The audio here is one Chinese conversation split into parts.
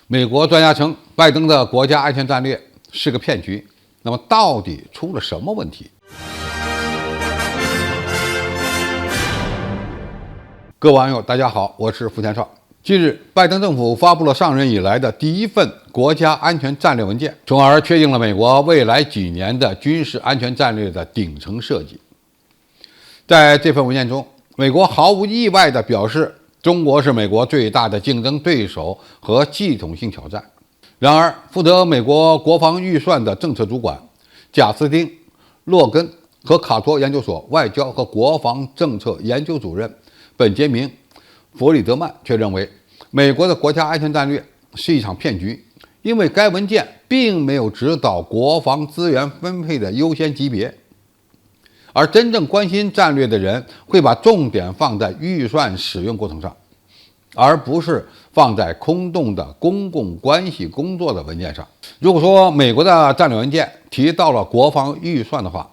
美国专家称，拜登的国家安全战略是个骗局。那么，到底出了什么问题？各位网友，大家好，我是付天少。近日，拜登政府发布了上任以来的第一份国家安全战略文件，从而确定了美国未来几年的军事安全战略的顶层设计。在这份文件中，美国毫无意外地表示，中国是美国最大的竞争对手和系统性挑战。然而，负责美国国防预算的政策主管贾斯汀·洛根和卡托研究所外交和国防政策研究主任本杰明·弗里德曼却认为，美国的国家安全战略是一场骗局，因为该文件并没有指导国防资源分配的优先级别。而真正关心战略的人会把重点放在预算使用过程上，而不是放在空洞的公共关系工作的文件上。如果说美国的战略文件提到了国防预算的话，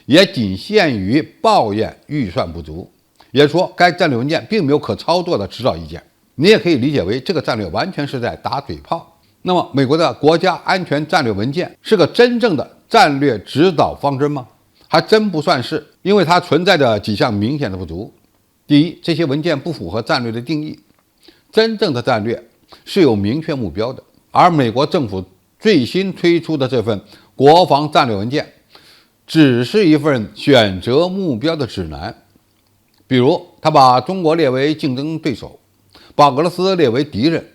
也仅限于抱怨预算不足，也就是说该战略文件并没有可操作的指导意见。你也可以理解为这个战略完全是在打嘴炮。那么美国的国家安全战略文件是个真正的战略指导方针吗？还真不算是，因为它存在着几项明显的不足。第一，这些文件不符合战略的定义。真正的战略是有明确目标的，而美国政府最新推出的这份国防战略文件只是一份选择目标的指南。比如，他把中国列为竞争对手，把俄罗斯列为敌人，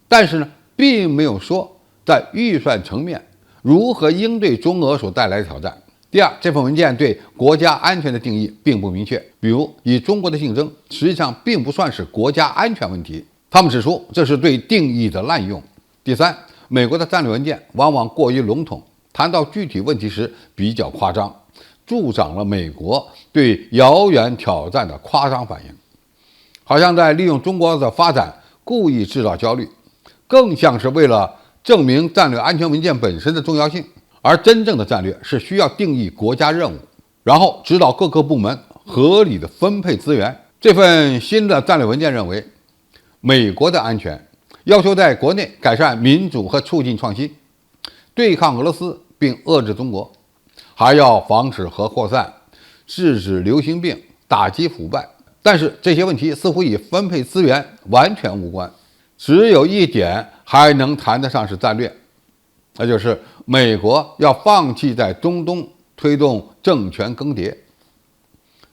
但是呢，并没有说在预算层面如何应对中俄所带来的挑战。第二，这份文件对国家安全的定义并不明确，比如以中国的竞争实际上并不算是国家安全问题，他们指出这是对定义的滥用。第三，美国的战略文件往往过于笼统，谈到具体问题时比较夸张，助长了美国对遥远挑战的夸张反应，好像在利用中国的发展故意制造焦虑，更像是为了证明战略安全文件本身的重要性。而真正的战略是需要定义国家任务，然后指导各个部门合理的分配资源。这份新的战略文件认为，美国的安全要求在国内改善民主和促进创新，对抗俄罗斯并遏制中国，还要防止核扩散，制止流行病，打击腐败。但是这些问题似乎与分配资源完全无关，只有一点还能谈得上是战略，那就是美国要放弃在中东推动政权更迭。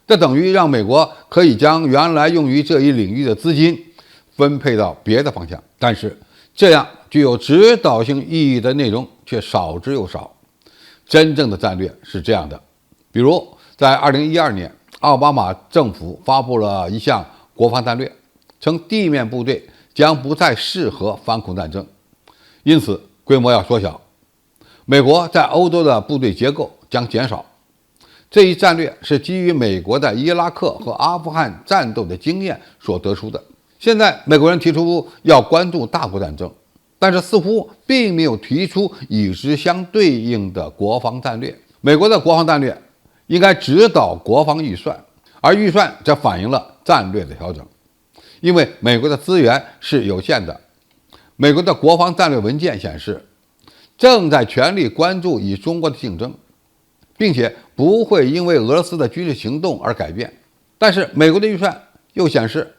这等于让美国可以将原来用于这一领域的资金分配到别的方向，但是这样具有指导性意义的内容却少之又少。真正的战略是这样的，比如在2012年，奥巴马政府发布了一项国防战略，称地面部队将不再适合反恐战争，因此规模要缩小，美国在欧洲的部队结构将减少。这一战略是基于美国在伊拉克和阿富汗战斗的经验所得出的。现在美国人提出要关注大国战争，但是似乎并没有提出与之相对应的国防战略。美国的国防战略应该指导国防预算，而预算则反映了战略的调整，因为美国的资源是有限的。美国的国防战略文件显示，正在全力关注与中国的竞争，并且不会因为俄罗斯的军事行动而改变。但是美国的预算又显示，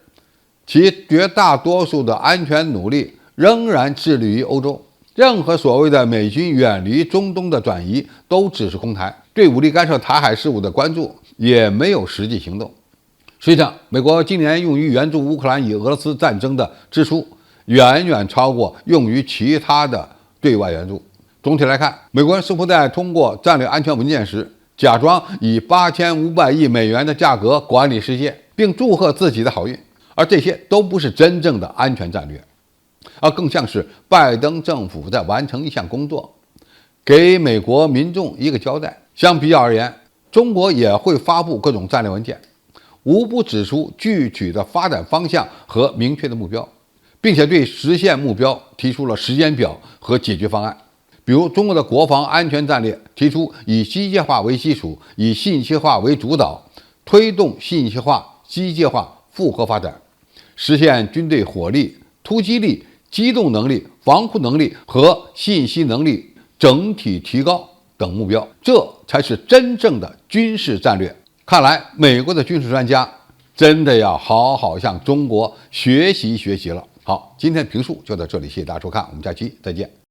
其绝大多数的安全努力仍然致力于欧洲，任何所谓的美军远离中东的转移都只是空谈，对武力干涉台海事务的关注也没有实际行动。实际上，美国今年用于援助乌克兰与俄罗斯战争的支出远远超过用于其他的对外援助。总体来看，美国人似乎在通过战略安全文件时，假装以8500亿美元的价格管理世界，并祝贺自己的好运，而这些都不是真正的安全战略，而更像是拜登政府在完成一项工作，给美国民众一个交代。相比较而言，中国也会发布各种战略文件，无不指出具体的发展方向和明确的目标，并且对实现目标提出了时间表和解决方案。比如，中国的国防安全战略提出以机械化为基础，以信息化为主导，推动信息化、机械化复合发展，实现军队火力、突击力、机动能力防空能力和信息能力整体提高等目标，这才是真正的军事战略。看来美国的军事专家真的要好好向中国学习学习了。好，今天的评述就到这里，谢谢大家收看，我们下期再见。